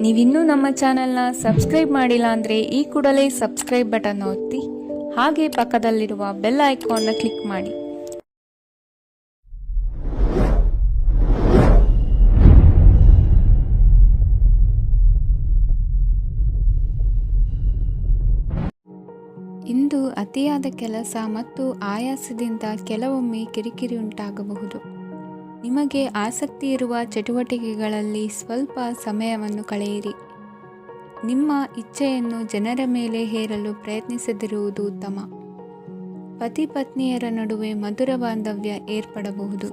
ನೀವಿನ್ನೂ ನಮ್ಮ ಚಾನೆಲ್ನ ಸಬ್ಸ್ಕ್ರೈಬ್ ಮಾಡಿಲ್ಲ ಅಂದರೆ ಈ ಕೂಡಲೇ ಸಬ್ಸ್ಕ್ರೈಬ್ ಬಟನ್ ಒತ್ತಿ ಹಾಗೆ ಪಕ್ಕದಲ್ಲಿರುವ ಬೆಲ್ ಐಕಾನ್ನ ಕ್ಲಿಕ್ ಮಾಡಿ. ಇಂದು ಅತಿಯಾದ ಕೆಲಸ ಮತ್ತು ಆಯಾಸದಿಂದ ಕೆಲವೊಮ್ಮೆ ಕಿರಿಕಿರಿ ಉಂಟಾಗಬಹುದು. ನಿಮಗೆ ಆಸಕ್ತಿ ಇರುವ ಚಟುವಟಿಕೆಗಳಲ್ಲಿ ಸ್ವಲ್ಪ ಸಮಯವನ್ನು ಕಳೆಯಿರಿ. ನಿಮ್ಮ ಇಚ್ಛೆಯನ್ನು ಜನರ ಮೇಲೆ ಹೇರಲು ಪ್ರಯತ್ನಿಸದಿರುವುದು ಉತ್ತಮ. ಪತಿ ಪತ್ನಿಯರ ನಡುವೆ ಮಧುರ ಬಾಂಧವ್ಯ ಏರ್ಪಡಬಹುದು.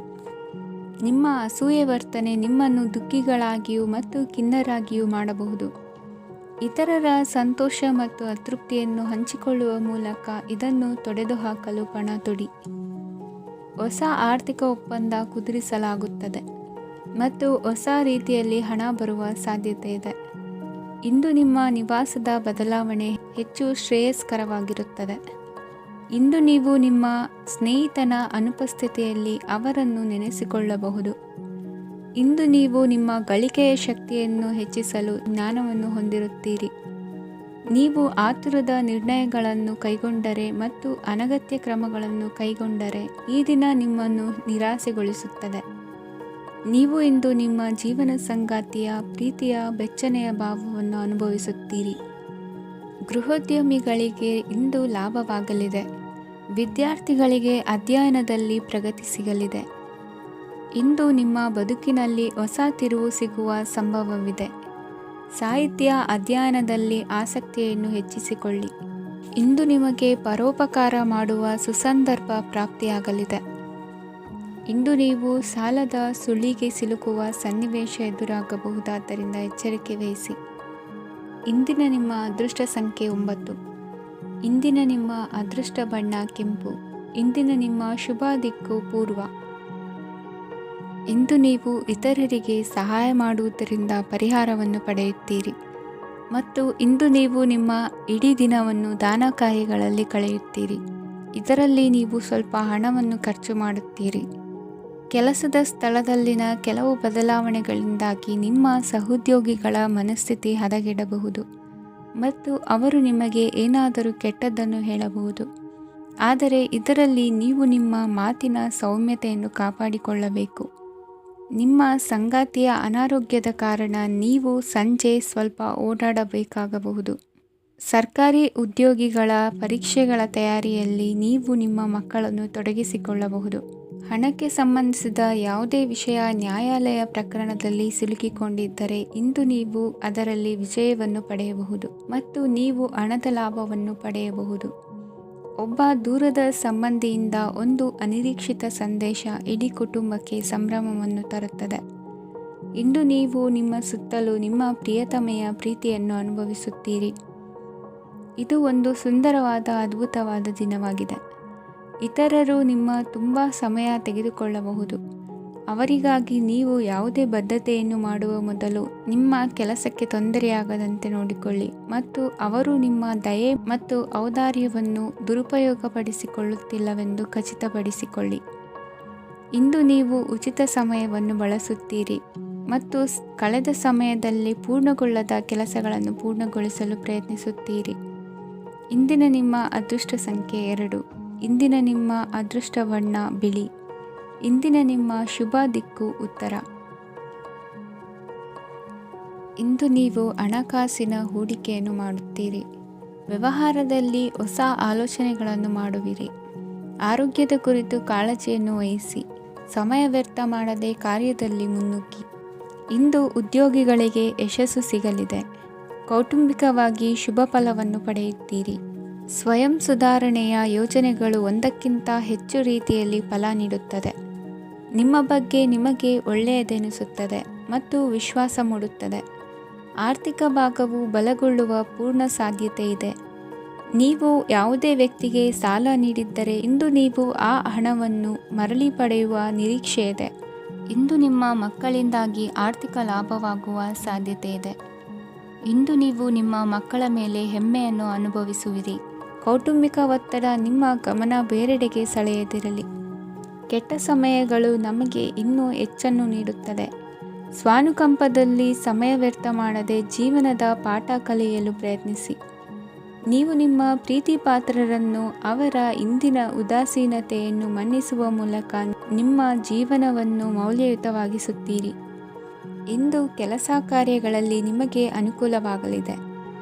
ನಿಮ್ಮ ಅಸೂಯೆ ವರ್ತನೆ ನಿಮ್ಮನ್ನು ದುಃಖಿಗಳಾಗಿಯೂ ಮತ್ತು ಖಿನ್ನರಾಗಿಯೂ ಮಾಡಬಹುದು. ಇತರರ ಸಂತೋಷ ಮತ್ತು ಅತೃಪ್ತಿಯನ್ನು ಹಂಚಿಕೊಳ್ಳುವ ಮೂಲಕ ಇದನ್ನು ತೊಡೆದುಹಾಕಲು ಪಣ ತೊಡಿ. ಹೊಸ ಆರ್ಥಿಕ ಒಪ್ಪಂದ ಕುದುರಿಸಲಾಗುತ್ತದೆ ಮತ್ತು ಹೊಸ ರೀತಿಯಲ್ಲಿ ಹಣ ಬರುವ ಸಾಧ್ಯತೆ ಇದೆ. ಇಂದು ನಿಮ್ಮ ನಿವಾಸದ ಬದಲಾವಣೆ ಹೆಚ್ಚು ಶ್ರೇಯಸ್ಕರವಾಗಿರುತ್ತದೆ. ಇಂದು ನೀವು ನಿಮ್ಮ ಸ್ನೇಹಿತನ ಅನುಪಸ್ಥಿತಿಯಲ್ಲಿ ಅವರನ್ನು ನೆನೆಸಿಕೊಳ್ಳಬಹುದು. ಇಂದು ನೀವು ನಿಮ್ಮ ಗಳಿಕೆಯ ಶಕ್ತಿಯನ್ನು ಹೆಚ್ಚಿಸಲು ಜ್ಞಾನವನ್ನು ಹೊಂದಿರುತ್ತೀರಿ. ನೀವು ಆತುರದ ನಿರ್ಣಯಗಳನ್ನು ಕೈಗೊಂಡರೆ ಮತ್ತು ಅನಗತ್ಯ ಕ್ರಮಗಳನ್ನು ಕೈಗೊಂಡರೆ ಈ ದಿನ ನಿಮ್ಮನ್ನು ನಿರಾಸೆಗೊಳಿಸುತ್ತದೆ. ನೀವು ಇಂದು ನಿಮ್ಮ ಜೀವನ ಸಂಗಾತಿಯ ಪ್ರೀತಿಯ ಬೆಚ್ಚನೆಯ ಭಾವವನ್ನು ಅನುಭವಿಸುತ್ತೀರಿ. ಗೃಹೋದ್ಯಮಿಗಳಿಗೆ ಇಂದು ಲಾಭವಾಗಲಿದೆ. ವಿದ್ಯಾರ್ಥಿಗಳಿಗೆ ಅಧ್ಯಯನದಲ್ಲಿ ಪ್ರಗತಿ ಸಿಗಲಿದೆ. ಇಂದು ನಿಮ್ಮ ಬದುಕಿನಲ್ಲಿ ಹೊಸ ತಿರುವು ಸಿಗುವ ಸಂಭವವಿದೆ. ಸಾಹಿತ್ಯ ಅಧ್ಯಯನದಲ್ಲಿ ಆಸಕ್ತಿಯನ್ನು ಹೆಚ್ಚಿಸಿಕೊಳ್ಳಿ. ಇಂದು ನಿಮಗೆ ಪರೋಪಕಾರ ಮಾಡುವ ಸುಸಂದರ್ಭ ಪ್ರಾಪ್ತಿಯಾಗಲಿದೆ. ಇಂದು ನೀವು ಸಾಲದ ಸುಳಿಗೆ ಸಿಲುಕುವ ಸನ್ನಿವೇಶ ಎದುರಾಗಬಹುದಾದ್ದರಿಂದ ಎಚ್ಚರಿಕೆ ವಹಿಸಿ. ಇಂದಿನ ನಿಮ್ಮ ಅದೃಷ್ಟ ಸಂಖ್ಯೆ 9. ಇಂದಿನ ನಿಮ್ಮ ಅದೃಷ್ಟ ಬಣ್ಣ ಕೆಂಪು. ಇಂದಿನ ನಿಮ್ಮ ಶುಭ ದಿಕ್ಕು ಪೂರ್ವ. ಇಂದು ನೀವು ಇತರರಿಗೆ ಸಹಾಯ ಮಾಡುವುದರಿಂದ ಪರಿಹಾರವನ್ನು ಪಡೆಯುತ್ತೀರಿ ಮತ್ತು ಇಂದು ನೀವು ನಿಮ್ಮ ಇಡೀ ದಿನವನ್ನು ದಾನ ಕಾರ್ಯಗಳಲ್ಲಿ ಕಳೆಯುತ್ತೀರಿ. ಇದರಲ್ಲಿ ನೀವು ಸ್ವಲ್ಪ ಹಣವನ್ನು ಖರ್ಚು ಮಾಡುತ್ತೀರಿ. ಕೆಲಸದ ಸ್ಥಳದಲ್ಲಿನ ಕೆಲವು ಬದಲಾವಣೆಗಳಿಂದಾಗಿ ನಿಮ್ಮ ಸಹೋದ್ಯೋಗಿಗಳ ಮನಸ್ಥಿತಿ ಹದಗೆಡಬಹುದು ಮತ್ತು ಅವರು ನಿಮಗೆ ಏನಾದರೂ ಕೆಟ್ಟದ್ದನ್ನು ಹೇಳಬಹುದು. ಆದರೆ ಇದರಲ್ಲಿ ನೀವು ನಿಮ್ಮ ಮಾತಿನ ಸೌಮ್ಯತೆಯನ್ನು ಕಾಪಾಡಿಕೊಳ್ಳಬೇಕು. ನಿಮ್ಮ ಸಂಗಾತಿಯ ಅನಾರೋಗ್ಯದ ಕಾರಣ ನೀವು ಸಂಜೆ ಸ್ವಲ್ಪ ಓಡಾಡಬೇಕಾಗಬಹುದು. ಸರ್ಕಾರಿ ಉದ್ಯೋಗಿಗಳ ಪರೀಕ್ಷೆಗಳ ತಯಾರಿಯಲ್ಲಿ ನೀವು ನಿಮ್ಮ ಮಕ್ಕಳನ್ನು ತೊಡಗಿಸಿಕೊಳ್ಳಬಹುದು. ಹಣಕ್ಕೆ ಸಂಬಂಧಿಸಿದ ಯಾವುದೇ ವಿಷಯ ನ್ಯಾಯಾಲಯ ಪ್ರಕರಣದಲ್ಲಿ ಸಿಲುಕಿಕೊಂಡಿದ್ದರೆ ಇಂದು ನೀವು ಅದರಲ್ಲಿ ವಿಜಯವನ್ನು ಪಡೆಯಬಹುದು ಮತ್ತು ನೀವು ಹಣದ ಲಾಭವನ್ನು ಪಡೆಯಬಹುದು. ಒಬ್ಬ ದೂರದ ಸಂಬಂಧಿಯಿಂದ ಒಂದು ಅನಿರೀಕ್ಷಿತ ಸಂದೇಶ ಇಡೀ ಕುಟುಂಬಕ್ಕೆ ಸಂಭ್ರಮವನ್ನು ತರುತ್ತದೆ. ಇಂದು ನೀವು ನಿಮ್ಮ ಸುತ್ತಲೂ ನಿಮ್ಮ ಪ್ರಿಯತಮೆಯ ಪ್ರೀತಿಯನ್ನು ಅನುಭವಿಸುತ್ತೀರಿ. ಇದು ಒಂದು ಸುಂದರವಾದ ಅದ್ಭುತವಾದ ದಿನವಾಗಿದೆ. ಇತರರು ನಿಮ್ಮ ತುಂಬ ಸಮಯ ತೆಗೆದುಕೊಳ್ಳಬಹುದು. ಅವರಿಗಾಗಿ ನೀವು ಯಾವುದೇ ಬದ್ಧತೆಯನ್ನು ಮಾಡುವ ಮೊದಲು ನಿಮ್ಮ ಕೆಲಸಕ್ಕೆ ತೊಂದರೆಯಾಗದಂತೆ ನೋಡಿಕೊಳ್ಳಿ ಮತ್ತು ಅವರು ನಿಮ್ಮ ದಯೆ ಮತ್ತು ಔದಾರ್ಯವನ್ನು ದುರುಪಯೋಗಪಡಿಸಿಕೊಳ್ಳುತ್ತಿಲ್ಲವೆಂದು ಖಚಿತಪಡಿಸಿಕೊಳ್ಳಿ. ಇಂದು ನೀವು ಉಚಿತ ಸಮಯವನ್ನು ಬಳಸುತ್ತೀರಿ ಮತ್ತು ಕಳೆದ ಸಮಯದಲ್ಲಿ ಪೂರ್ಣಗೊಳ್ಳದ ಕೆಲಸಗಳನ್ನು ಪೂರ್ಣಗೊಳಿಸಲು ಪ್ರಯತ್ನಿಸುತ್ತೀರಿ. ಇಂದಿನ ನಿಮ್ಮ ಅದೃಷ್ಟ ಸಂಖ್ಯೆ 2. ಇಂದಿನ ನಿಮ್ಮ ಅದೃಷ್ಟ ಬಣ್ಣ ಬಿಳಿ. ಇಂದಿನ ನಿಮ್ಮ ಶುಭ ದಿಕ್ಕು ಉತ್ತರ. ಇಂದು ನೀವು ಹಣಕಾಸಿನ ಹೂಡಿಕೆಯನ್ನು ಮಾಡುತ್ತೀರಿ. ವ್ಯವಹಾರದಲ್ಲಿ ಹೊಸ ಆಲೋಚನೆಗಳನ್ನು ಮಾಡುವಿರಿ. ಆರೋಗ್ಯದ ಕುರಿತು ಕಾಳಜಿಯನ್ನು ವಹಿಸಿ. ಸಮಯ ವ್ಯರ್ಥ ಮಾಡದೆ ಕಾರ್ಯದಲ್ಲಿ ಮುನ್ನುಗ್ಗಿ. ಇಂದು ಉದ್ಯೋಗಿಗಳಿಗೆ ಯಶಸ್ಸು ಸಿಗಲಿದೆ. ಕೌಟುಂಬಿಕವಾಗಿ ಶುಭ ಫಲವನ್ನು ಪಡೆಯುತ್ತೀರಿ. ಸ್ವಯಂ ಸುಧಾರಣೆಯ ಯೋಜನೆಗಳು ಒಂದಕ್ಕಿಂತ ಹೆಚ್ಚು ರೀತಿಯಲ್ಲಿ ಫಲ ನೀಡುತ್ತದೆ. ನಿಮ್ಮ ಬಗ್ಗೆ ನಿಮಗೆ ಒಳ್ಳೆಯದೆನಿಸುತ್ತದೆ ಮತ್ತು ವಿಶ್ವಾಸ ಮೂಡುತ್ತದೆ. ಆರ್ಥಿಕ ಭಾಗವು ಬಲಗೊಳ್ಳುವ ಪೂರ್ಣ ಸಾಧ್ಯತೆ ಇದೆ. ನೀವು ಯಾವುದೇ ವ್ಯಕ್ತಿಗೆ ಸಾಲ ನೀಡಿದ್ದರೆ ಇಂದು ನೀವು ಆ ಹಣವನ್ನು ಮರಳಿ ಪಡೆಯುವ ನಿರೀಕ್ಷೆ ಇದೆ. ಇಂದು ನಿಮ್ಮ ಮಕ್ಕಳಿಂದಾಗಿ ಆರ್ಥಿಕ ಲಾಭವಾಗುವ ಸಾಧ್ಯತೆ ಇದೆ. ಇಂದು ನೀವು ನಿಮ್ಮ ಮಕ್ಕಳ ಮೇಲೆ ಹೆಮ್ಮೆಯನ್ನು ಅನುಭವಿಸುವಿರಿ. ಕೌಟುಂಬಿಕ ಒತ್ತಡ ನಿಮ್ಮ ಗಮನ ಬೇರೆಡೆಗೆ ಸೆಳೆಯದಿರಲಿ. ಕೆಟ್ಟ ಸಮಯಗಳು ನಮಗೆ ಇನ್ನೂ ಹೆಚ್ಚನ್ನು ನೀಡುತ್ತದೆ. ಸ್ವಾನುಕಂಪದಲ್ಲಿ ಸಮಯ ವ್ಯರ್ಥ ಮಾಡದೆ ಜೀವನದ ಪಾಠ ಕಲಿಯಲು ಪ್ರಯತ್ನಿಸಿ. ನೀವು ನಿಮ್ಮ ಪ್ರೀತಿ ಪಾತ್ರರನ್ನು ಅವರ ಇಂದಿನ ಉದಾಸೀನತೆಯನ್ನು ಮನ್ನಿಸುವ ಮೂಲಕ ನಿಮ್ಮ ಜೀವನವನ್ನು ಮೌಲ್ಯಯುತವಾಗಿಸುತ್ತೀರಿ. ಇಂದು ಕೆಲಸ ಕಾರ್ಯಗಳಲ್ಲಿ ನಿಮಗೆ ಅನುಕೂಲವಾಗಲಿದೆ.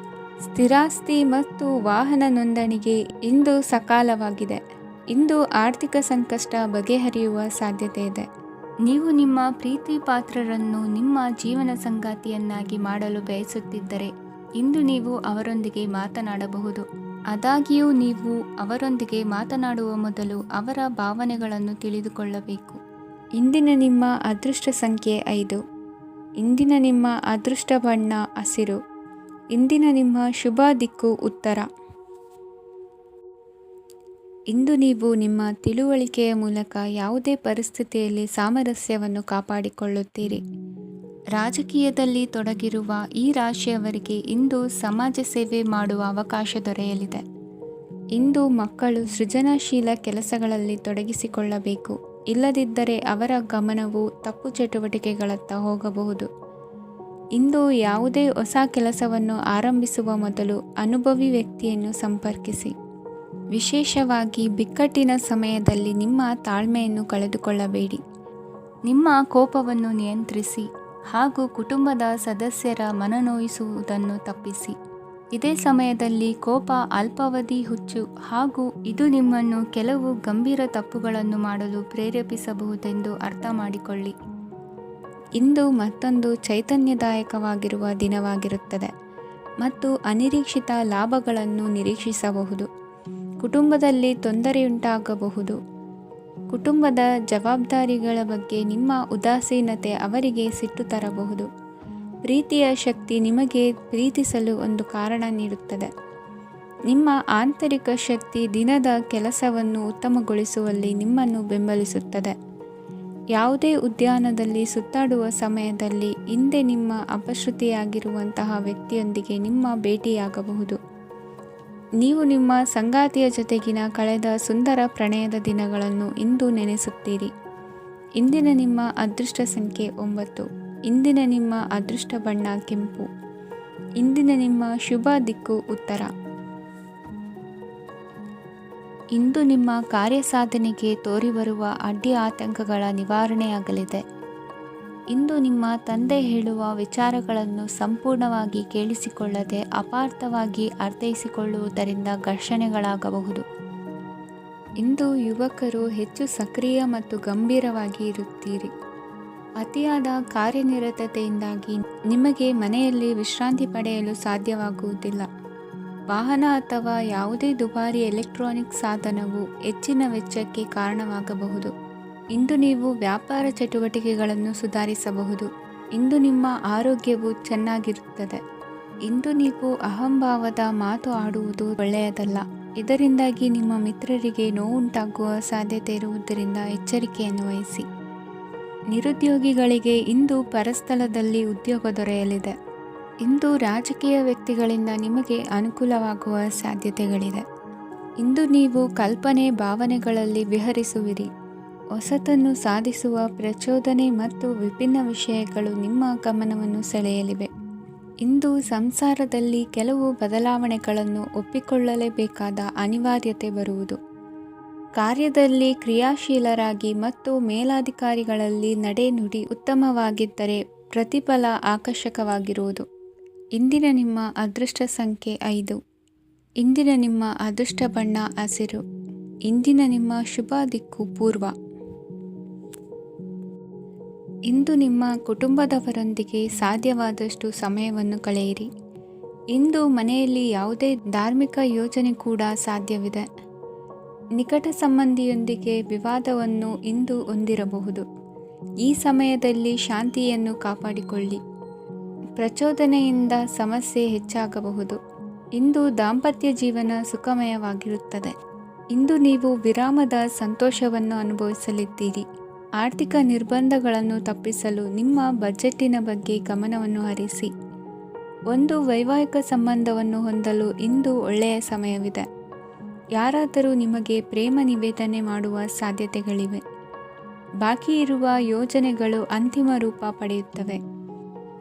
ಸ್ಥಿರಾಸ್ತಿ ಮತ್ತು ವಾಹನ ನೋಂದಣಿಗೆ ಇಂದು ಸಕಾಲವಾಗಿದೆ. ಇಂದು ಆರ್ಥಿಕ ಸಂಕಷ್ಟ ಬಗೆಹರಿಯುವ ಸಾಧ್ಯತೆ ಇದೆ. ನೀವು ನಿಮ್ಮ ಪ್ರೀತಿ ಪಾತ್ರರನ್ನು ನಿಮ್ಮ ಜೀವನ ಸಂಗಾತಿಯನ್ನಾಗಿ ಮಾಡಲು ಬಯಸುತ್ತಿದ್ದರೆ ಇಂದು ನೀವು ಅವರೊಂದಿಗೆ ಮಾತನಾಡಬಹುದು. ಆದಾಗ್ಯೂ ನೀವು ಅವರೊಂದಿಗೆ ಮಾತನಾಡುವ ಮೊದಲು ಅವರ ಭಾವನೆಗಳನ್ನು ತಿಳಿದುಕೊಳ್ಳಬೇಕು. ಇಂದಿನ ನಿಮ್ಮ ಅದೃಷ್ಟ ಸಂಖ್ಯೆ 5. ಇಂದಿನ ನಿಮ್ಮ ಅದೃಷ್ಟ ಬಣ್ಣ ಹಸಿರು. ಇಂದಿನ ನಿಮ್ಮ ಶುಭ ದಿಕ್ಕು ಉತ್ತರ. ಇಂದು ನೀವು ನಿಮ್ಮ ತಿಳುವಳಿಕೆಯ ಮೂಲಕ ಯಾವುದೇ ಪರಿಸ್ಥಿತಿಯಲ್ಲಿ ಸಾಮರಸ್ಯವನ್ನು ಕಾಪಾಡಿಕೊಳ್ಳುತ್ತೀರಿ. ರಾಜಕೀಯದಲ್ಲಿ ತೊಡಗಿರುವ ಈ ರಾಶಿಯವರಿಗೆ ಇಂದು ಸಮಾಜ ಸೇವೆ ಮಾಡುವ ಅವಕಾಶ ದೊರೆಯಲಿದೆ. ಇಂದು ಮಕ್ಕಳು ಸೃಜನಶೀಲ ಕೆಲಸಗಳಲ್ಲಿ ತೊಡಗಿಸಿಕೊಳ್ಳಬೇಕು. ಇಲ್ಲದಿದ್ದರೆ ಅವರ ಗಮನವು ತಪ್ಪು ಚಟುವಟಿಕೆಗಳತ್ತ ಹೋಗಬಹುದು. ಇಂದು ಯಾವುದೇ ಹೊಸ ಕೆಲಸವನ್ನು ಆರಂಭಿಸುವ ಮೊದಲು ಅನುಭವಿ ವ್ಯಕ್ತಿಯನ್ನು ಸಂಪರ್ಕಿಸಿ. ವಿಶೇಷವಾಗಿ ಬಿಕ್ಕಟ್ಟಿನ ಸಮಯದಲ್ಲಿ ನಿಮ್ಮ ತಾಳ್ಮೆಯನ್ನು ಕಳೆದುಕೊಳ್ಳಬೇಡಿ. ನಿಮ್ಮ ಕೋಪವನ್ನು ನಿಯಂತ್ರಿಸಿ ಹಾಗೂ ಕುಟುಂಬದ ಸದಸ್ಯರ ಮನನೋಯಿಸುವುದನ್ನು ತಪ್ಪಿಸಿ. ಇದೇ ಸಮಯದಲ್ಲಿ ಕೋಪ ಅಲ್ಪಾವಧಿ ಹುಚ್ಚು ಹಾಗೂ ಇದು ನಿಮ್ಮನ್ನು ಕೆಲವು ಗಂಭೀರ ತಪ್ಪುಗಳನ್ನು ಮಾಡಲು ಪ್ರೇರೇಪಿಸಬಹುದೆಂದು ಅರ್ಥ ಮಾಡಿಕೊಳ್ಳಿ. ಇಂದು ಮತ್ತೊಂದು ಚೈತನ್ಯದಾಯಕವಾಗಿರುವ ದಿನವಾಗಿರುತ್ತದೆ ಮತ್ತು ಅನಿರೀಕ್ಷಿತ ಲಾಭಗಳನ್ನು ನಿರೀಕ್ಷಿಸಬಹುದು. ಕುಟುಂಬದಲ್ಲಿ ತೊಂದರೆಯುಂಟಾಗಬಹುದು. ಕುಟುಂಬದ ಜವಾಬ್ದಾರಿಗಳ ಬಗ್ಗೆ ನಿಮ್ಮ ಉದಾಸೀನತೆ ಅವರಿಗೆ ಸಿಟ್ಟು ತರಬಹುದು. ಪ್ರೀತಿಯ ಶಕ್ತಿ ನಿಮಗೆ ಪ್ರೀತಿಸಲು ಒಂದು ಕಾರಣ ನೀಡುತ್ತದೆ. ನಿಮ್ಮ ಆಂತರಿಕ ಶಕ್ತಿ ದಿನದ ಕೆಲಸವನ್ನು ಉತ್ತಮಗೊಳಿಸುವಲ್ಲಿ ನಿಮ್ಮನ್ನು ಬೆಂಬಲಿಸುತ್ತದೆ. ಯಾವುದೇ ಉದ್ಯಾನದಲ್ಲಿ ಸುತ್ತಾಡುವ ಸಮಯದಲ್ಲಿ ಹಿಂದೆ ನಿಮ್ಮ ಅಪಶ್ರುತಿಯಾಗಿರುವಂತಹ ವ್ಯಕ್ತಿಯೊಂದಿಗೆ ನಿಮ್ಮ ಭೇಟಿಯಾಗಬಹುದು. ನೀವು ನಿಮ್ಮ ಸಂಗಾತಿಯ ಜೊತೆಗಿನ ಕಳೆದ ಸುಂದರ ಪ್ರಣಯದ ದಿನಗಳನ್ನು ಇಂದು ನೆನೆಸುತ್ತೀರಿ. ಇಂದಿನ ನಿಮ್ಮ ಅದೃಷ್ಟ ಸಂಖ್ಯೆ 9. ಇಂದಿನ ನಿಮ್ಮ ಅದೃಷ್ಟ ಬಣ್ಣ ಕೆಂಪು. ಇಂದಿನ ನಿಮ್ಮ ಶುಭ ದಿಕ್ಕು ಉತ್ತರ. ಇಂದು ನಿಮ್ಮ ಕಾರ್ಯಸಾಧನೆಗೆ ತೋರಿಬರುವ ಅಡ್ಡಿ ಆತಂಕಗಳ ನಿವಾರಣೆಯಾಗಲಿದೆ. ಇಂದು ನಿಮ್ಮ ತಂದೆ ಹೇಳುವ ವಿಚಾರಗಳನ್ನು ಸಂಪೂರ್ಣವಾಗಿ ಕೇಳಿಸಿಕೊಳ್ಳದೆ ಅಪಾರ್ಥವಾಗಿ ಅರ್ಥೈಸಿಕೊಳ್ಳುವುದರಿಂದ ಘರ್ಷಣೆಗಳಾಗಬಹುದು. ಇಂದು ಯುವಕರು ಹೆಚ್ಚು ಸಕ್ರಿಯ ಮತ್ತು ಗಂಭೀರವಾಗಿ ಇರುತ್ತೀರಿ. ಅತಿಯಾದ ಕಾರ್ಯನಿರತತೆಯಿಂದಾಗಿ ನಿಮಗೆ ಮನೆಯಲ್ಲಿ ವಿಶ್ರಾಂತಿ ಪಡೆಯಲು ಸಾಧ್ಯವಾಗುವುದಿಲ್ಲ. ವಾಹನ ಅಥವಾ ಯಾವುದೇ ದುಬಾರಿ ಎಲೆಕ್ಟ್ರಾನಿಕ್ ಸಾಧನವು ಹೆಚ್ಚಿನ ವೆಚ್ಚಕ್ಕೆ ಕಾರಣವಾಗಬಹುದು. ಇಂದು ನೀವು ವ್ಯಾಪಾರ ಚಟುವಟಿಕೆಗಳನ್ನು ಸುಧಾರಿಸಬಹುದು. ಇಂದು ನಿಮ್ಮ ಆರೋಗ್ಯವು ಚೆನ್ನಾಗಿರುತ್ತದೆ. ಇಂದು ನೀವು ಅಹಂಭಾವದ ಮಾತು ಆಡುವುದು ಒಳ್ಳೆಯದಲ್ಲ. ಇದರಿಂದಾಗಿ ನಿಮ್ಮ ಮಿತ್ರರಿಗೆ ನೋವುಂಟಾಗುವ ಸಾಧ್ಯತೆ ಇರುವುದರಿಂದ ಎಚ್ಚರಿಕೆಯನ್ನು ವಹಿಸಿ. ನಿರುದ್ಯೋಗಿಗಳಿಗೆ ಇಂದು ಪರಸ್ಥಳದಲ್ಲಿ ಉದ್ಯೋಗ ದೊರೆಯಲಿದೆ. ಇಂದು ರಾಜಕೀಯ ವ್ಯಕ್ತಿಗಳಿಂದ ನಿಮಗೆ ಅನುಕೂಲವಾಗುವ ಸಾಧ್ಯತೆಗಳಿದೆ. ಇಂದು ನೀವು ಕಲ್ಪನೆ ಭಾವನೆಗಳಲ್ಲಿ ವಿಹರಿಸುವಿರಿ. ಹೊಸತನ್ನು ಸಾಧಿಸುವ ಪ್ರಚೋದನೆ ಮತ್ತು ವಿಭಿನ್ನ ವಿಷಯಗಳು ನಿಮ್ಮ ಗಮನವನ್ನು ಸೆಳೆಯಲಿವೆ. ಇಂದು ಸಂಸಾರದಲ್ಲಿ ಕೆಲವು ಬದಲಾವಣೆಗಳನ್ನು ಒಪ್ಪಿಕೊಳ್ಳಲೇಬೇಕಾದ ಅನಿವಾರ್ಯತೆ ಬರುವುದು. ಕಾರ್ಯದಲ್ಲಿ ಕ್ರಿಯಾಶೀಲರಾಗಿ ಮತ್ತು ಮೇಲಾಧಿಕಾರಿಗಳಲ್ಲಿ ನಡೆನುಡಿ ಉತ್ತಮವಾಗಿದ್ದರೆ ಪ್ರತಿಫಲ ಆಕರ್ಷಕವಾಗಿರುವುದು. ಇಂದಿನ ನಿಮ್ಮ ಅದೃಷ್ಟ ಸಂಖ್ಯೆ 5. ಇಂದಿನ ನಿಮ್ಮ ಅದೃಷ್ಟ ಬಣ್ಣ ಹಸಿರು. ಇಂದಿನ ನಿಮ್ಮ ಶುಭ ದಿಕ್ಕು ಪೂರ್ವ. ಇಂದು ನಿಮ್ಮ ಕುಟುಂಬದವರೊಂದಿಗೆ ಸಾಧ್ಯವಾದಷ್ಟು ಸಮಯವನ್ನು ಕಳೆಯಿರಿ. ಇಂದು ಮನೆಯಲ್ಲಿ ಯಾವುದೇ ಧಾರ್ಮಿಕ ಯೋಜನೆ ಕೂಡ ಸಾಧ್ಯವಿದೆ. ನಿಕಟ ಸಂಬಂಧಿಯೊಂದಿಗೆ ವಿವಾದವನ್ನು ಇಂದು ಹೊಂದಿರಬಹುದು. ಈ ಸಮಯದಲ್ಲಿ ಶಾಂತಿಯನ್ನು ಕಾಪಾಡಿಕೊಳ್ಳಿ. ಪ್ರಚೋದನೆಯಿಂದ ಸಮಸ್ಯೆ ಹೆಚ್ಚಾಗಬಹುದು. ಇಂದು ದಾಂಪತ್ಯ ಜೀವನ ಸುಖಮಯವಾಗಿರುತ್ತದೆ. ಇಂದು ನೀವು ವಿರಾಮದ ಸಂತೋಷವನ್ನು ಅನುಭವಿಸಲಿದ್ದೀರಿ. ಆರ್ಥಿಕ ನಿರ್ಬಂಧಗಳನ್ನು ತಪ್ಪಿಸಲು ನಿಮ್ಮ ಬಜೆಟ್ಟಿನ ಬಗ್ಗೆ ಗಮನವನ್ನು ಹರಿಸಿ. ಒಂದು ವೈವಾಹಿಕ ಸಂಬಂಧವನ್ನು ಹೊಂದಲು ಇಂದು ಒಳ್ಳೆಯ ಸಮಯವಿದೆ. ಯಾರಾದರೂ ನಿಮಗೆ ಪ್ರೇಮ ನಿವೇದನೆ ಮಾಡುವ ಸಾಧ್ಯತೆಗಳಿವೆ. ಬಾಕಿ ಇರುವ ಯೋಜನೆಗಳು ಅಂತಿಮ ರೂಪ ಪಡೆಯುತ್ತವೆ.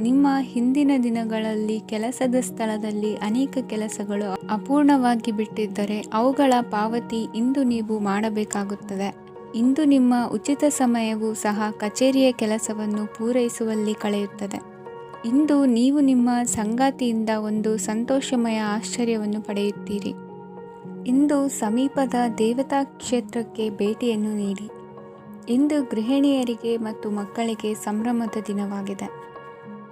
ನಿಮ್ಮ ಹಿಂದಿನ ದಿನಗಳಲ್ಲಿ ಕೆಲಸದ ಸ್ಥಳದಲ್ಲಿ ಅನೇಕ ಕೆಲಸಗಳು ಅಪೂರ್ಣವಾಗಿ ಬಿಟ್ಟಿದ್ದರೆ ಅವುಗಳ ಪಾವತಿ ಇಂದು ನೀವು ಮಾಡಬೇಕಾಗುತ್ತದೆ. ಇಂದು ನಿಮ್ಮ ಉಚಿತ ಸಮಯವೂ ಸಹ ಕಚೇರಿಯ ಕೆಲಸವನ್ನು ಪೂರೈಸುವಲ್ಲಿ ಕಳೆಯುತ್ತದೆ. ಇಂದು ನೀವು ನಿಮ್ಮ ಸಂಗಾತಿಯಿಂದ ಒಂದು ಸಂತೋಷಮಯ ಆಶ್ಚರ್ಯವನ್ನು ಪಡೆಯುತ್ತೀರಿ. ಇಂದು ಸಮೀಪದ ದೇವತಾ ಕ್ಷೇತ್ರಕ್ಕೆ ಭೇಟಿಯನ್ನು ನೀಡಿ. ಇಂದು ಗೃಹಿಣಿಯರಿಗೆ ಮತ್ತು ಮಕ್ಕಳಿಗೆ ಸಂಭ್ರಮದ ದಿನವಾಗಿದೆ.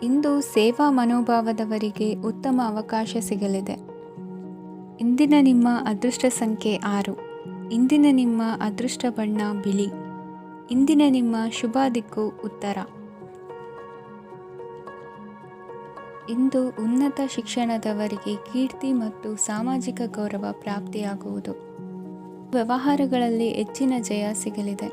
ಇಂದು ಸೇವಾ ಮನೋಭಾವದವರಿಗೆ ಉತ್ತಮ ಅವಕಾಶ ಸಿಗಲಿದೆ. ಇಂದಿನ ನಿಮ್ಮ ಅದೃಷ್ಟ ಸಂಖ್ಯೆ 6. ಇಂದಿನ ನಿಮ್ಮ ಅದೃಷ್ಟ ಬಣ್ಣ ಬಿಳಿ. ಇಂದಿನ ನಿಮ್ಮ ಶುಭ ದಿಕ್ಕು ಉತ್ತರ. ಇಂದು ಉನ್ನತ ಶಿಕ್ಷಣದವರಿಗೆ ಕೀರ್ತಿ ಮತ್ತು ಸಾಮಾಜಿಕ ಗೌರವ ಪ್ರಾಪ್ತಿಯಾಗುವುದು. ವ್ಯವಹಾರಗಳಲ್ಲಿ ಹೆಚ್ಚಿನ ಜಯ ಸಿಗಲಿದೆ.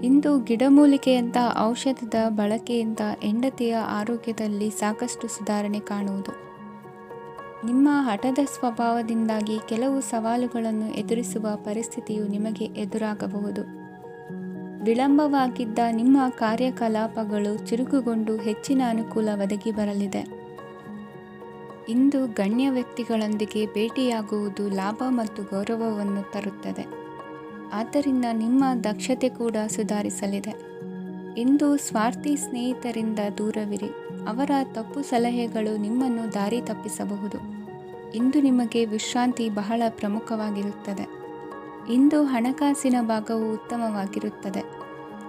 ಇಂದು ಗಿಡಮೂಲಿಕೆಯಂಥ ಔಷಧದ ಬಳಕೆಯಿಂದ ಹೆಂಡತಿಯ ಆರೋಗ್ಯದಲ್ಲಿ ಸಾಕಷ್ಟು ಸುಧಾರಣೆ ಕಾಣುವುದು. ನಿಮ್ಮ ಹಠದ ಸ್ವಭಾವದಿಂದಾಗಿ ಕೆಲವು ಸವಾಲುಗಳನ್ನು ಎದುರಿಸುವ ಪರಿಸ್ಥಿತಿಯು ನಿಮಗೆ ಎದುರಾಗಬಹುದು. ವಿಳಂಬವಾಗಿದ್ದ ನಿಮ್ಮ ಕಾರ್ಯಕಲಾಪಗಳು ಚುರುಕುಗೊಂಡು ಹೆಚ್ಚಿನ ಅನುಕೂಲ ಒದಗಿ ಬರಲಿದೆ. ಇಂದು ಗಣ್ಯ ವ್ಯಕ್ತಿಗಳೊಂದಿಗೆ ಭೇಟಿಯಾಗುವುದು ಲಾಭ ಮತ್ತು ಗೌರವವನ್ನು ತರುತ್ತದೆ. ಆದ್ದರಿಂದ ನಿಮ್ಮ ದಕ್ಷತೆ ಕೂಡ ಸುಧಾರಿಸಲಿದೆ. ಇಂದು ಸ್ವಾರ್ಥಿ ಸ್ನೇಹಿತರಿಂದ ದೂರವಿರಿ. ಅವರ ತಪ್ಪು ಸಲಹೆಗಳು ನಿಮ್ಮನ್ನು ದಾರಿ ತಪ್ಪಿಸಬಹುದು. ಇಂದು ನಿಮಗೆ ವಿಶ್ರಾಂತಿ ಬಹಳ ಪ್ರಮುಖವಾಗಿರುತ್ತದೆ. ಇಂದು ಹಣಕಾಸಿನ ಭಾಗವು ಉತ್ತಮವಾಗಿರುತ್ತದೆ.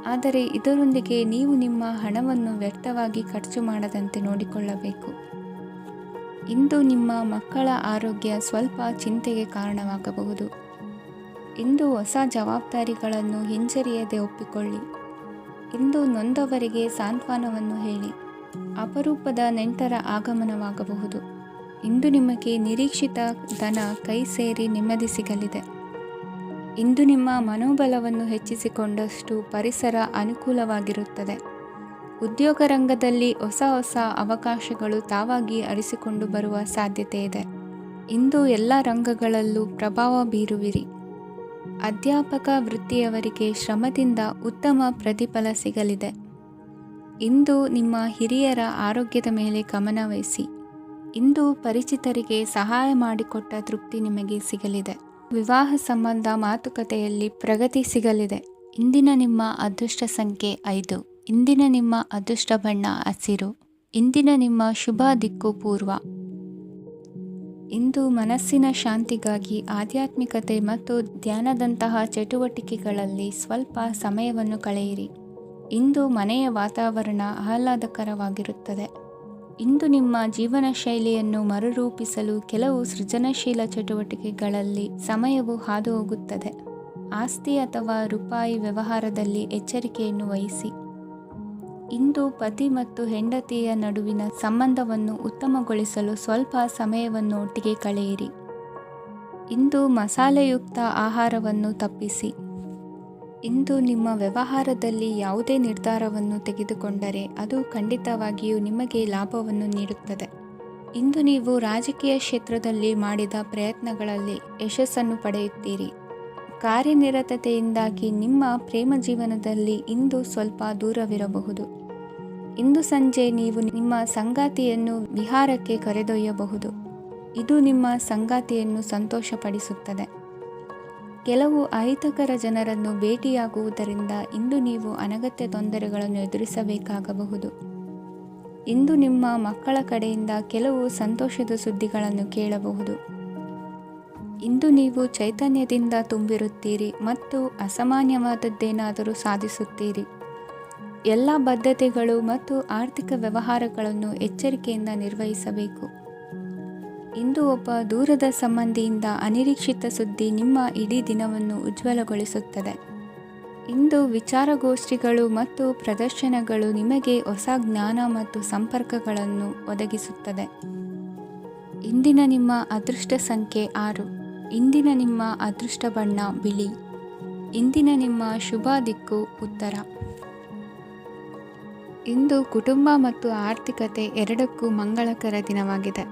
ಆದರೆ ಇದರೊಂದಿಗೆ ನೀವು ನಿಮ್ಮ ಹಣವನ್ನು ವ್ಯರ್ಥವಾಗಿ ಖರ್ಚು ಮಾಡದಂತೆ ನೋಡಿಕೊಳ್ಳಬೇಕು. ಇಂದು ನಿಮ್ಮ ಮಕ್ಕಳ ಆರೋಗ್ಯ ಸ್ವಲ್ಪ ಚಿಂತೆಗೆ ಕಾರಣವಾಗಬಹುದು. ಇಂದು ಹೊಸ ಜವಾಬ್ದಾರಿಗಳನ್ನು ಹಿಂಜರಿಯದೆ ಒಪ್ಪಿಕೊಳ್ಳಿ. ಇಂದು ನೊಂದವರಿಗೆ ಸಾಂತ್ವನವನ್ನು ಹೇಳಿ. ಅಪರೂಪದ ನೆಂಟರ ಆಗಮನವಾಗಬಹುದು. ಇಂದು ನಿಮಗೆ ನಿರೀಕ್ಷಿತ ಧನ ಕೈ ಸೇರಿ ನೆಮ್ಮದಿ ಸಿಗಲಿದೆ. ಇಂದು ನಿಮ್ಮ ಮನೋಬಲವನ್ನು ಹೆಚ್ಚಿಸಿಕೊಂಡಷ್ಟು ಪರಿಸರ ಅನುಕೂಲವಾಗಿರುತ್ತದೆ. ಉದ್ಯೋಗ ರಂಗದಲ್ಲಿ ಹೊಸ ಹೊಸ ಅವಕಾಶಗಳು ತಾವಾಗಿ ಅರಿಸಿಕೊಂಡು ಬರುವ ಸಾಧ್ಯತೆ ಇದೆ. ಇಂದು ಎಲ್ಲ ರಂಗಗಳಲ್ಲೂ ಪ್ರಭಾವ ಬೀರುವಿರಿ. ಅಧ್ಯಾಪಕ ವೃತ್ತಿಯವರಿಗೆ ಶ್ರಮದಿಂದ ಉತ್ತಮ ಪ್ರತಿಫಲ ಸಿಗಲಿದೆ. ಇಂದು ನಿಮ್ಮ ಹಿರಿಯರ ಆರೋಗ್ಯದ ಮೇಲೆ ಗಮನ ವಹಿಸಿ. ಇಂದು ಪರಿಚಿತರಿಗೆ ಸಹಾಯ ಮಾಡಿಕೊಟ್ಟ ತೃಪ್ತಿ ನಿಮಗೆ ಸಿಗಲಿದೆ. ವಿವಾಹ ಸಂಬಂಧ ಮಾತುಕತೆಯಲ್ಲಿ ಪ್ರಗತಿ ಸಿಗಲಿದೆ. ಇಂದಿನ ನಿಮ್ಮ ಅದೃಷ್ಟ ಸಂಖ್ಯೆ 5. ಇಂದಿನ ನಿಮ್ಮ ಅದೃಷ್ಟ ಬಣ್ಣ ಹಸಿರು. ಇಂದಿನ ನಿಮ್ಮ ಶುಭ ದಿಕ್ಕು ಪೂರ್ವ. ಇಂದು ಮನಸ್ಸಿನ ಶಾಂತಿಗಾಗಿ ಆಧ್ಯಾತ್ಮಿಕತೆ ಮತ್ತು ಧ್ಯಾನದಂತಹ ಚಟುವಟಿಕೆಗಳಲ್ಲಿ ಸ್ವಲ್ಪ ಸಮಯವನ್ನು ಕಳೆಯಿರಿ. ಇಂದು ಮನೆಯ ವಾತಾವರಣ ಆಹ್ಲಾದಕರವಾಗಿರುತ್ತದೆ. ಇಂದು ನಿಮ್ಮ ಜೀವನ ಶೈಲಿಯನ್ನು ಮರುರೂಪಿಸಲು ಕೆಲವು ಸೃಜನಶೀಲ ಚಟುವಟಿಕೆಗಳಲ್ಲಿ ಸಮಯವು ಹಾದು ಹೋಗುತ್ತದೆ. ಆಸ್ತಿ ಅಥವಾ ರೂಪಾಯಿ ವ್ಯವಹಾರದಲ್ಲಿ ಎಚ್ಚರಿಕೆಯನ್ನು ವಹಿಸಿ. ಇಂದು ಪತಿ ಮತ್ತು ಹೆಂಡತಿಯ ನಡುವಿನ ಸಂಬಂಧವನ್ನು ಉತ್ತಮಗೊಳಿಸಲು ಸ್ವಲ್ಪ ಸಮಯವನ್ನು ಒಟ್ಟಿಗೆ ಕಳೆಯಿರಿ. ಇಂದು ಮಸಾಲೆಯುಕ್ತ ಆಹಾರವನ್ನು ತಪ್ಪಿಸಿ. ಇಂದು ನಿಮ್ಮ ವ್ಯವಹಾರದಲ್ಲಿ ಯಾವುದೇ ನಿರ್ಧಾರವನ್ನು ತೆಗೆದುಕೊಂಡರೆ ಅದು ಖಂಡಿತವಾಗಿಯೂ ನಿಮಗೆ ಲಾಭವನ್ನು ನೀಡುತ್ತದೆ. ಇಂದು ನೀವು ರಾಜಕೀಯ ಕ್ಷೇತ್ರದಲ್ಲಿ ಮಾಡಿದ ಪ್ರಯತ್ನಗಳಲ್ಲಿ ಯಶಸ್ಸನ್ನು ಪಡೆಯುತ್ತೀರಿ. ಕಾರ್ಯನಿರತತೆಯಿಂದಾಗಿ ನಿಮ್ಮ ಪ್ರೇಮ ಜೀವನದಲ್ಲಿ ಇಂದು ಸ್ವಲ್ಪ ದೂರವಿರಬಹುದು. ಇಂದು ಸಂಜೆ ನೀವು ನಿಮ್ಮ ಸಂಗಾತಿಯನ್ನು ವಿಹಾರಕ್ಕೆ ಕರೆದೊಯ್ಯಬಹುದು. ಇದು ನಿಮ್ಮ ಸಂಗಾತಿಯನ್ನು ಸಂತೋಷಪಡಿಸುತ್ತದೆ. ಕೆಲವು ಅಹಿತಕರ ಜನರನ್ನು ಭೇಟಿಯಾಗುವುದರಿಂದ ಇಂದು ನೀವು ಅನಗತ್ಯ ತೊಂದರೆಗಳನ್ನು ಎದುರಿಸಬೇಕಾಗಬಹುದು. ಇಂದು ನಿಮ್ಮ ಮಕ್ಕಳ ಕಡೆಯಿಂದ ಕೆಲವು ಸಂತೋಷದ ಸುದ್ದಿಗಳನ್ನು ಕೇಳಬಹುದು. ಇಂದು ನೀವು ಚೈತನ್ಯದಿಂದ ತುಂಬಿರುತ್ತೀರಿ ಮತ್ತು ಅಸಾಮಾನ್ಯವಾದದ್ದೇನಾದರೂ ಸಾಧಿಸುತ್ತೀರಿ. ಎಲ್ಲ ಬದ್ಧತೆಗಳು ಮತ್ತು ಆರ್ಥಿಕ ವ್ಯವಹಾರಗಳನ್ನು ಎಚ್ಚರಿಕೆಯಿಂದ ನಿರ್ವಹಿಸಬೇಕು. ಇಂದು ಒಬ್ಬ ದೂರದ ಸಂಬಂಧಿಯಿಂದ ಅನಿರೀಕ್ಷಿತ ಸುದ್ದಿ ನಿಮ್ಮ ಇಡೀ ದಿನವನ್ನು ಉಜ್ವಲಗೊಳಿಸುತ್ತದೆ. ಇಂದು ವಿಚಾರಗೋಷ್ಠಿಗಳು ಮತ್ತು ಪ್ರದರ್ಶನಗಳು ನಿಮಗೆ ಹೊಸ ಜ್ಞಾನ ಮತ್ತು ಸಂಪರ್ಕಗಳನ್ನು ಒದಗಿಸುತ್ತದೆ. ಇಂದಿನ ನಿಮ್ಮ ಅದೃಷ್ಟ ಸಂಖ್ಯೆ 6. ಇಂದಿನ ನಿಮ್ಮ ಅದೃಷ್ಟ ಬಣ್ಣ ಬಿಳಿ. ಇಂದಿನ ನಿಮ್ಮ ಶುಭ ದಿಕ್ಕು ಉತ್ತರ. ಇಂದು ಕುಟುಂಬ ಮತ್ತು ಆರ್ಥಿಕತೆ ಎರಡಕ್ಕೂ ಮಂಗಳಕರ ದಿನವಾಗಿದೆ.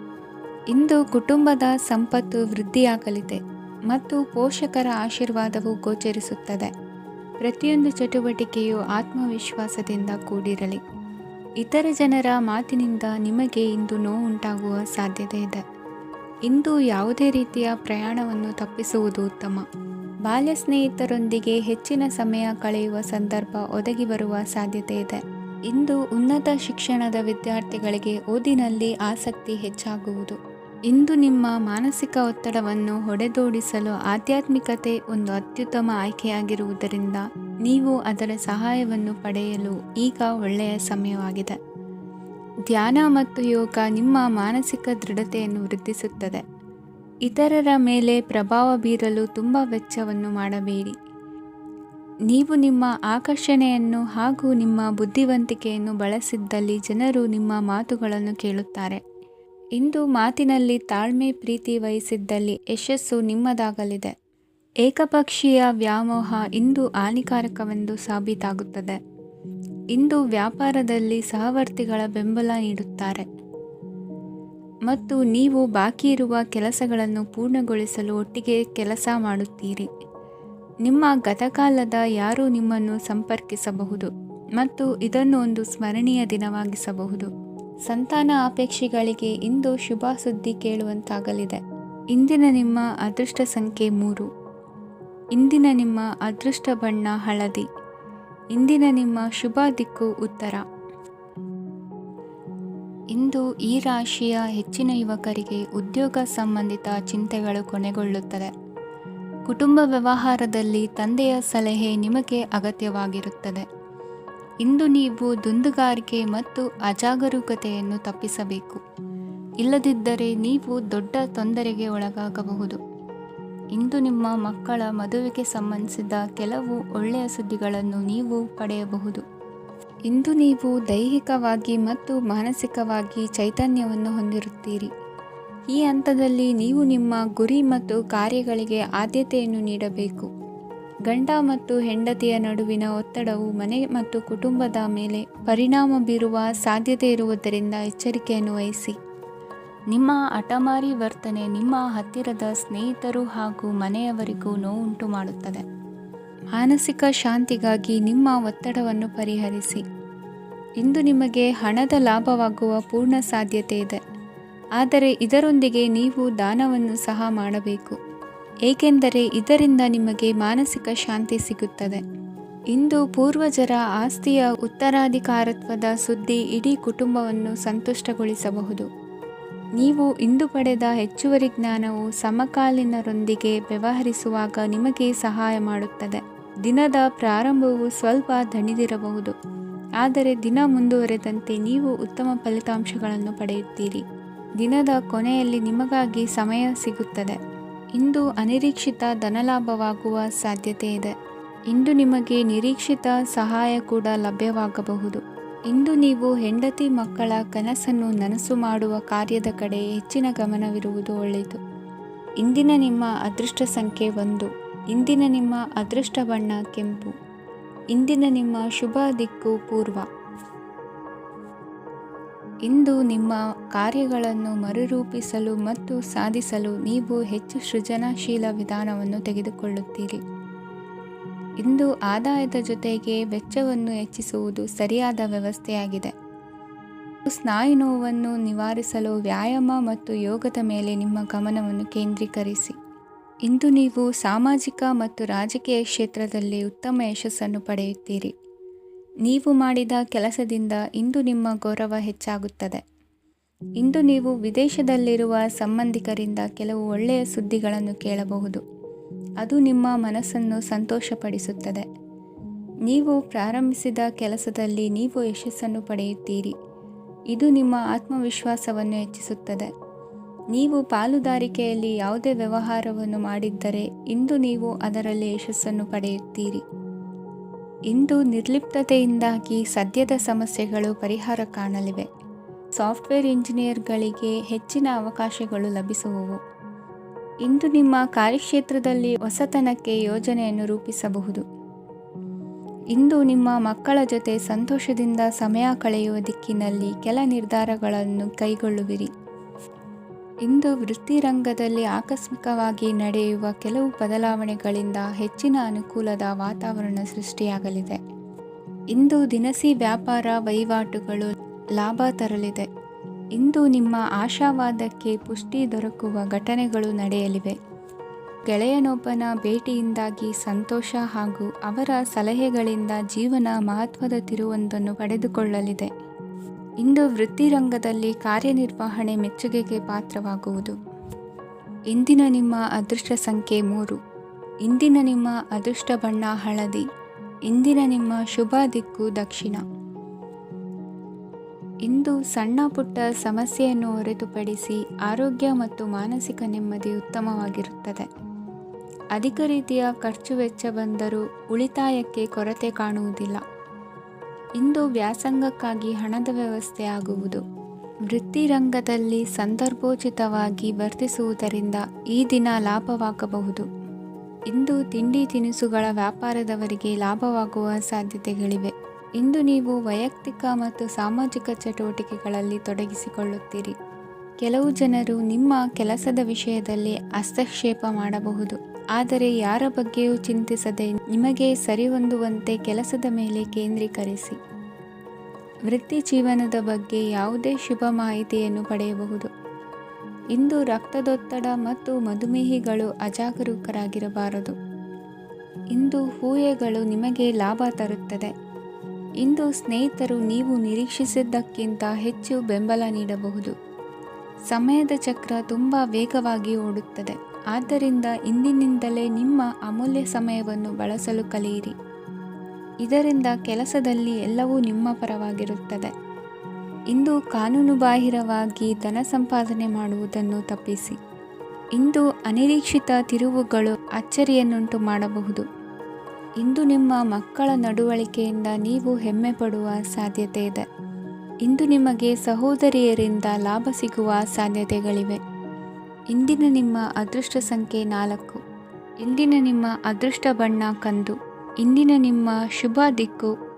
ಇಂದು ಕುಟುಂಬದ ಸಂಪತ್ತು ವೃದ್ಧಿಯಾಗಲಿದೆ ಮತ್ತು ಪೋಷಕರ ಆಶೀರ್ವಾದವು ಗೋಚರಿಸುತ್ತದೆ. ಪ್ರತಿಯೊಂದು ಚಟುವಟಿಕೆಯು ಆತ್ಮವಿಶ್ವಾಸದಿಂದ ಕೂಡಿರಲಿ. ಇತರ ಜನರ ಮಾತಿನಿಂದ ನಿಮಗೆ ಇಂದು ನೋವುಂಟಾಗುವ ಸಾಧ್ಯತೆ ಇದೆ. ಇಂದು ಯಾವುದೇ ರೀತಿಯ ಪ್ರಯಾಣವನ್ನು ತಪ್ಪಿಸುವುದು ಉತ್ತಮ. ಬಾಲ್ಯ ಸ್ನೇಹಿತರೊಂದಿಗೆ ಹೆಚ್ಚಿನ ಸಮಯ ಕಳೆಯುವ ಸಂದರ್ಭ ಒದಗಿ ಬರುವ ಸಾಧ್ಯತೆ ಇದೆ. ಇಂದು ಉನ್ನತ ಶಿಕ್ಷಣದ ವಿದ್ಯಾರ್ಥಿಗಳಿಗೆ ಓದಿನಲ್ಲಿ ಆಸಕ್ತಿ ಹೆಚ್ಚಾಗುವುದು. ಇಂದು ನಿಮ್ಮ ಮಾನಸಿಕ ಒತ್ತಡವನ್ನು ಹೊಡೆದೋಡಿಸಲು ಆಧ್ಯಾತ್ಮಿಕತೆ ಒಂದು ಅತ್ಯುತ್ತಮ ಆಯ್ಕೆಯಾಗಿರುವುದರಿಂದ ನೀವು ಅದರ ಸಹಾಯವನ್ನು ಪಡೆಯಲು ಈಗ ಒಳ್ಳೆಯ ಸಮಯವಾಗಿದೆ. ಧ್ಯಾನ ಮತ್ತು ಯೋಗ ನಿಮ್ಮ ಮಾನಸಿಕ ದೃಢತೆಯನ್ನು ವೃದ್ಧಿಸುತ್ತದೆ. ಇತರರ ಮೇಲೆ ಪ್ರಭಾವ ಬೀರಲು ತುಂಬ ವೆಚ್ಚವನ್ನು ಮಾಡಬೇಡಿ. ನೀವು ನಿಮ್ಮ ಆಕರ್ಷಣೆಯನ್ನು ಹಾಗೂ ನಿಮ್ಮ ಬುದ್ಧಿವಂತಿಕೆಯನ್ನು ಬಳಸಿದ್ದಲ್ಲಿ ಜನರು ನಿಮ್ಮ ಮಾತುಗಳನ್ನು ಕೇಳುತ್ತಾರೆ. ಇಂದು ಮಾತಿನಲ್ಲಿ ತಾಳ್ಮೆ ಪ್ರೀತಿ ವಹಿಸಿದ್ದಲ್ಲಿ ಯಶಸ್ಸು ನಿಮ್ಮದಾಗಲಿದೆ. ಏಕಪಕ್ಷೀಯ ವ್ಯಾಮೋಹ ಇಂದು ಹಾನಿಕಾರಕವೆಂದು ಸಾಬೀತಾಗುತ್ತದೆ. ಇಂದು ವ್ಯಾಪಾರದಲ್ಲಿ ಸಹವರ್ತಿಗಳ ಬೆಂಬಲ ನೀಡುತ್ತಾರೆ ಮತ್ತು ನೀವು ಬಾಕಿ ಇರುವ ಕೆಲಸಗಳನ್ನು ಪೂರ್ಣಗೊಳಿಸಲು ಒಟ್ಟಿಗೆ ಕೆಲಸ ಮಾಡುತ್ತೀರಿ. ನಿಮ್ಮ ಗತಕಾಲದ ಯಾರೂ ನಿಮ್ಮನ್ನು ಸಂಪರ್ಕಿಸಬಹುದು ಮತ್ತು ಇದನ್ನು ಒಂದು ಸ್ಮರಣೀಯ ದಿನವಾಗಿಸಬಹುದು. ಸಂತಾನ ಅಪೇಕ್ಷಿಗಳಿಗೆ ಇಂದು ಶುಭ ಸುದ್ದಿ ಕೇಳುವಂತಾಗಲಿದೆ. ಇಂದಿನ ನಿಮ್ಮ ಅದೃಷ್ಟ ಸಂಖ್ಯೆ 3. ಇಂದಿನ ನಿಮ್ಮ ಅದೃಷ್ಟ ಬಣ್ಣ ಹಳದಿ. ಇಂದಿನ ನಿಮ್ಮ ಶುಭ ದಿಕ್ಕು ಉತ್ತರ. ಇಂದು ಈ ರಾಶಿಯ ಹೆಚ್ಚಿನ ಯುವಕರಿಗೆ ಉದ್ಯೋಗ ಸಂಬಂಧಿತ ಚಿಂತೆಗಳು ಕೊನೆಗೊಳ್ಳುತ್ತದೆ. ಕುಟುಂಬ ವ್ಯವಹಾರದಲ್ಲಿ ತಂದೆಯ ಸಲಹೆ ನಿಮಗೆ ಅಗತ್ಯವಾಗಿರುತ್ತದೆ. ಇಂದು ನೀವು ದುಂದುಗಾರಿಕೆ ಮತ್ತು ಅಜಾಗರೂಕತೆಯನ್ನು ತಪ್ಪಿಸಬೇಕು. ಇಲ್ಲದಿದ್ದರೆ ನೀವು ದೊಡ್ಡ ತೊಂದರೆಗೆ ಒಳಗಾಗಬಹುದು. ಇಂದು ನಿಮ್ಮ ಮಕ್ಕಳ ಮದುವೆಗೆ ಸಂಬಂಧಿಸಿದ ಕೆಲವು ಒಳ್ಳೆಯ ಸುದ್ದಿಗಳನ್ನು ನೀವು ಪಡೆಯಬಹುದು. ಇಂದು ನೀವು ದೈಹಿಕವಾಗಿ ಮತ್ತು ಮಾನಸಿಕವಾಗಿ ಚೈತನ್ಯವನ್ನು ಹೊಂದಿರುತ್ತೀರಿ. ಈ ಹಂತದಲ್ಲಿ ನೀವು ನಿಮ್ಮ ಗುರಿ ಮತ್ತು ಕಾರ್ಯಗಳಿಗೆ ಆದ್ಯತೆಯನ್ನು ನೀಡಬೇಕು. ಗಂಡ ಮತ್ತು ಹೆಂಡತಿಯ ನಡುವಿನ ಒತ್ತಡವು ಮನೆ ಮತ್ತು ಕುಟುಂಬದ ಮೇಲೆ ಪರಿಣಾಮ ಬೀರುವ ಸಾಧ್ಯತೆ ಇರುವುದರಿಂದ ಎಚ್ಚರಿಕೆಯನ್ನು ವಹಿಸಿ. ನಿಮ್ಮ ಹಠಮಾರಿ ವರ್ತನೆ ನಿಮ್ಮ ಹತ್ತಿರದ ಸ್ನೇಹಿತರು ಹಾಗೂ ಮನೆಯವರಿಗೂ ನೋವುಂಟು ಮಾಡುತ್ತದೆ. ಮಾನಸಿಕ ಶಾಂತಿಗಾಗಿ ನಿಮ್ಮ ಒತ್ತಡವನ್ನು ಪರಿಹರಿಸಿ. ಇಂದು ನಿಮಗೆ ಹಣದ ಲಾಭವಾಗುವ ಪೂರ್ಣ ಸಾಧ್ಯತೆ ಇದೆ, ಆದರೆ ಇದರೊಂದಿಗೆ ನೀವು ದಾನವನ್ನು ಸಹ ಮಾಡಬೇಕು, ಏಕೆಂದರೆ ಇದರಿಂದ ನಿಮಗೆ ಮಾನಸಿಕ ಶಾಂತಿ ಸಿಗುತ್ತದೆ. ಇಂದು ಪೂರ್ವಜರ ಆಸ್ತಿಯ ಉತ್ತರಾಧಿಕಾರತ್ವದ ಸುದ್ದಿ ಇಡೀ ಕುಟುಂಬವನ್ನು ಸಂತುಷ್ಟಗೊಳಿಸಬಹುದು. ನೀವು ಇಂದು ಪಡೆದ ಹೆಚ್ಚುವರಿ ಜ್ಞಾನವು ಸಮಕಾಲೀನರೊಂದಿಗೆ ವ್ಯವಹರಿಸುವಾಗ ನಿಮಗೆ ಸಹಾಯ ಮಾಡುತ್ತದೆ. ದಿನದ ಪ್ರಾರಂಭವು ಸ್ವಲ್ಪ ದಣಿದಿರಬಹುದು, ಆದರೆ ದಿನ ಮುಂದುವರೆದಂತೆ ನೀವು ಉತ್ತಮ ಫಲಿತಾಂಶಗಳನ್ನು ಪಡೆಯುತ್ತೀರಿ. ದಿನದ ಕೊನೆಯಲ್ಲಿ ನಿಮಗಾಗಿ ಸಮಯ ಸಿಗುತ್ತದೆ. ಇಂದು ಅನಿರೀಕ್ಷಿತ ಧನಲಾಭವಾಗುವ ಸಾಧ್ಯತೆ ಇದೆ. ಇಂದು ನಿಮಗೆ ನಿರೀಕ್ಷಿತ ಸಹಾಯ ಕೂಡ ಲಭ್ಯವಾಗಬಹುದು. ಇಂದು ನೀವು ಹೆಂಡತಿ ಮಕ್ಕಳ ಕನಸನ್ನು ನನಸು ಮಾಡುವ ಕಾರ್ಯದ ಕಡೆ ಹೆಚ್ಚಿನ ಗಮನವಿರುವುದು ಒಳ್ಳೆಯದು. ಇಂದಿನ ನಿಮ್ಮ ಅದೃಷ್ಟ ಸಂಖ್ಯೆ 1. ಇಂದಿನ ನಿಮ್ಮ ಅದೃಷ್ಟ ಬಣ್ಣ ಕೆಂಪು. ಇಂದಿನ ನಿಮ್ಮ ಶುಭ ದಿಕ್ಕು ಪೂರ್ವ. ಇಂದು ನಿಮ್ಮ ಕಾರ್ಯಗಳನ್ನು ಮರುರೂಪಿಸಲು ಮತ್ತು ಸಾಧಿಸಲು ನೀವು ಹೆಚ್ಚು ಸೃಜನಶೀಲ ವಿಧಾನವನ್ನು ತೆಗೆದುಕೊಳ್ಳುತ್ತೀರಿ. ಇಂದು ಆದಾಯದ ಜೊತೆಗೆ ವೆಚ್ಚವನ್ನು ಹೆಚ್ಚಿಸುವುದು ಸರಿಯಾದ ವ್ಯವಸ್ಥೆಯಾಗಿದೆ. ಸ್ನಾಯು ನೋವನ್ನು ನಿವಾರಿಸಲು ವ್ಯಾಯಾಮ ಮತ್ತು ಯೋಗದ ಮೇಲೆ ನಿಮ್ಮ ಗಮನವನ್ನು ಕೇಂದ್ರೀಕರಿಸಿ. ಇಂದು ನೀವು ಸಾಮಾಜಿಕ ಮತ್ತು ರಾಜಕೀಯ ಕ್ಷೇತ್ರದಲ್ಲಿ ಉತ್ತಮ ಯಶಸ್ಸನ್ನು ಪಡೆಯುತ್ತೀರಿ. ನೀವು ಮಾಡಿದ ಕೆಲಸದಿಂದ ಇಂದು ನಿಮ್ಮ ಗೌರವ ಹೆಚ್ಚಾಗುತ್ತದೆ. ಇಂದು ನೀವು ವಿದೇಶದಲ್ಲಿರುವ ಸಂಬಂಧಿಕರಿಂದ ಕೆಲವು ಒಳ್ಳೆಯ ಸುದ್ದಿಗಳನ್ನು ಕೇಳಬಹುದು. ಅದು ನಿಮ್ಮ ಮನಸ್ಸನ್ನು ಸಂತೋಷಪಡಿಸುತ್ತದೆ. ನೀವು ಪ್ರಾರಂಭಿಸಿದ ಕೆಲಸದಲ್ಲಿ ನೀವು ಯಶಸ್ಸನ್ನು ಪಡೆಯುತ್ತೀರಿ. ಇದು ನಿಮ್ಮ ಆತ್ಮವಿಶ್ವಾಸವನ್ನು ಹೆಚ್ಚಿಸುತ್ತದೆ. ನೀವು ಪಾಲುದಾರಿಕೆಯಲ್ಲಿ ಯಾವುದೇ ವ್ಯವಹಾರವನ್ನು ಮಾಡಿದ್ದರೆ ಇಂದು ನೀವು ಅದರಲ್ಲಿ ಯಶಸ್ಸನ್ನು ಪಡೆಯುತ್ತೀರಿ. ಇಂದು ನಿರ್ಲಿಪ್ತತೆಯಿಂದಾಗಿ ಸದ್ಯದ ಸಮಸ್ಯೆಗಳು ಪರಿಹಾರ ಕಾಣಲಿವೆ. ಸಾಫ್ಟ್ವೇರ್ ಇಂಜಿನಿಯರ್ಗಳಿಗೆ ಹೆಚ್ಚಿನ ಅವಕಾಶಗಳು ಲಭಿಸುವವು. ಇಂದು ನಿಮ್ಮ ಕಾರ್ಯಕ್ಷೇತ್ರದಲ್ಲಿ ಹೊಸತನಕ್ಕೆ ಯೋಜನೆಯನ್ನು ರೂಪಿಸಬಹುದು. ಇಂದು ನಿಮ್ಮ ಮಕ್ಕಳ ಜೊತೆ ಸಂತೋಷದಿಂದ ಸಮಯ ಕಳೆಯುವ ದಿಕ್ಕಿನಲ್ಲಿ ಕೆಲ ನಿರ್ಧಾರಗಳನ್ನು ಕೈಗೊಳ್ಳುವಿರಿ. ಇಂದು ವೃತ್ತಿರಂಗದಲ್ಲಿ ಆಕಸ್ಮಿಕವಾಗಿ ನಡೆಯುವ ಕೆಲವು ಬದಲಾವಣೆಗಳಿಂದ ಹೆಚ್ಚಿನ ಅನುಕೂಲದ ವಾತಾವರಣ ಸೃಷ್ಟಿಯಾಗಲಿದೆ. ಇಂದು ದಿನಸಿ ವ್ಯಾಪಾರ ವಹಿವಾಟುಗಳು ಲಾಭ ತರಲಿದೆ. ಇಂದು ನಿಮ್ಮ ಆಶಾವಾದಕ್ಕೆ ಪುಷ್ಟಿ ದೊರಕುವ ಘಟನೆಗಳು ನಡೆಯಲಿವೆ. ಗೆಳೆಯನೊಬ್ಬನ ಭೇಟಿಯಿಂದಾಗಿ ಸಂತೋಷ ಹಾಗೂ ಅವರ ಸಲಹೆಗಳಿಂದ ಜೀವನ ಮಹತ್ವದ ತಿರುವೊಂದನ್ನು ಪಡೆದುಕೊಳ್ಳಲಿದೆ. ಇಂದು ವೃತ್ತಿರಂಗದಲ್ಲಿ ಕಾರ್ಯನಿರ್ವಹಣೆ ಮೆಚ್ಚುಗೆಗೆ ಪಾತ್ರವಾಗುವುದು. ಇಂದಿನ ನಿಮ್ಮ ಅದೃಷ್ಟ ಸಂಖ್ಯೆ 3. ಇಂದಿನ ನಿಮ್ಮ ಅದೃಷ್ಟ ಬಣ್ಣ ಹಳದಿ. ಇಂದಿನ ನಿಮ್ಮ ಶುಭ ದಿಕ್ಕು ದಕ್ಷಿಣ. ಇಂದು ಸಣ್ಣ ಪುಟ್ಟ ಸಮಸ್ಯೆಯನ್ನು ಹೊರತುಪಡಿಸಿ ಆರೋಗ್ಯ ಮತ್ತು ಮಾನಸಿಕ ನೆಮ್ಮದಿ ಉತ್ತಮವಾಗಿರುತ್ತದೆ. ಅಧಿಕ ರೀತಿಯ ಖರ್ಚು ವೆಚ್ಚ ಬಂದರೂ ಉಳಿತಾಯಕ್ಕೆ ಕೊರತೆ ಕಾಣುವುದಿಲ್ಲ. ಇಂದು ವ್ಯಾಸಂಗಕ್ಕಾಗಿ ಹಣದ ವ್ಯವಸ್ಥೆ ಆಗುವುದು. ವೃತ್ತಿರಂಗದಲ್ಲಿ ಸಂದರ್ಭೋಚಿತವಾಗಿ ವರ್ತಿಸುವುದರಿಂದ ಈ ದಿನ ಲಾಭವಾಗಬಹುದು. ಇಂದು ತಿಂಡಿ ತಿನಿಸುಗಳ ವ್ಯಾಪಾರದವರಿಗೆ ಲಾಭವಾಗುವ ಸಾಧ್ಯತೆಗಳಿವೆ. ಇಂದು ನೀವು ವೈಯಕ್ತಿಕ ಮತ್ತು ಸಾಮಾಜಿಕ ಚಟುವಟಿಕೆಗಳಲ್ಲಿ ತೊಡಗಿಸಿಕೊಳ್ಳುತ್ತೀರಿ. ಕೆಲವು ಜನರು ನಿಮ್ಮ ಕೆಲಸದ ವಿಷಯದಲ್ಲಿ ಹಸ್ತಕ್ಷೇಪ ಮಾಡಬಹುದು, ಆದರೆ ಯಾರ ಬಗ್ಗೆಯೂ ಚಿಂತಿಸದೆ ನಿಮಗೆ ಸರಿಹೊಂದುವಂತೆ ಕೆಲಸದ ಮೇಲೆ ಕೇಂದ್ರೀಕರಿಸಿ. ವೃತ್ತಿ ಜೀವನದ ಬಗ್ಗೆ ಯಾವುದೇ ಶುಭ ಮಾಹಿತಿಯನ್ನು ಪಡೆಯಬಹುದು. ಇಂದು ರಕ್ತದೊತ್ತಡ ಮತ್ತು ಮಧುಮೇಹಿಗಳು ಅಜಾಗರೂಕರಾಗಿರಬಾರದು. ಇಂದು ಊಹೆಗಳು ನಿಮಗೆ ಲಾಭ ತರುತ್ತದೆ. ಇಂದು ಸ್ನೇಹಿತರು ನೀವು ನಿರೀಕ್ಷಿಸಿದ್ದಕ್ಕಿಂತ ಹೆಚ್ಚು ಬೆಂಬಲ ನೀಡಬಹುದು. ಸಮಯದ ಚಕ್ರ ತುಂಬ ವೇಗವಾಗಿ ಓಡುತ್ತದೆ. ಆದ್ದರಿಂದ ಇಂದಿನಿಂದಲೇ ನಿಮ್ಮ ಅಮೂಲ್ಯ ಸಮಯವನ್ನು ಬಳಸಲು ಕಲಿಯಿರಿ. ಇದರಿಂದ ಕೆಲಸದಲ್ಲಿ ಎಲ್ಲವೂ ನಿಮ್ಮ ಪರವಾಗಿರುತ್ತದೆ. ಇಂದು ಕಾನೂನುಬಾಹಿರವಾಗಿ ಧನ ಸಂಪಾದನೆ ಮಾಡುವುದನ್ನು ತಪ್ಪಿಸಿ. ಇಂದು ಅನಿರೀಕ್ಷಿತ ತಿರುವುಗಳು ಅಚ್ಚರಿಯನ್ನುಂಟು ಮಾಡಬಹುದು. ಇಂದು ನಿಮ್ಮ ಮಕ್ಕಳ ನಡವಳಿಕೆಯಿಂದ ನೀವು ಹೆಮ್ಮೆ ಪಡುವ ಸಾಧ್ಯತೆ ಇದೆ. ಇಂದು ನಿಮಗೆ ಸಹೋದರಿಯರಿಂದ ಲಾಭ ಸಿಗುವ ಸಾಧ್ಯತೆಗಳಿವೆ. ಇಂದಿನ ನಿಮ್ಮ ಅದೃಷ್ಟ ಸಂಖ್ಯೆ 4. ಇಂದಿನ ನಿಮ್ಮ ಅದೃಷ್ಟ ಬಣ್ಣ ಕಂದು. ಇಂದಿನ ನಿಮ್ಮ ಶುಭ ದಿಕ್ಕು